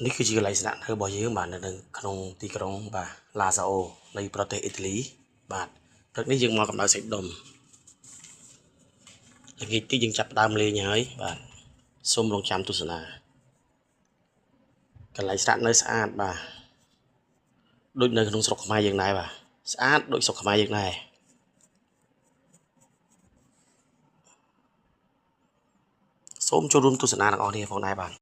នេះគឺជាកន្លែងស្នាក់នៅរបស់យើងបាទនៅក្នុងទីក្រុងបាទឡាសាអូនៃប្រទេសអ៊ីតាលីបាទព្រឹកនេះយើងមកកម្ដៅសាច់ដុំល្ងាចទីយើងចាប់ផ្ដើមលេងហើយបាទសូមរងចាំទស្សនាកន្លែងស្នាក់នៅស្អាតបាទដូចនៅក្នុងស្រុកខ្មែរយើងដែរបាទស្អាតដូចស្រុកខ្មែរយើងដែរសូមចូលរួមទស្សនាទាំងអស់គ្នាផងដែរបាទ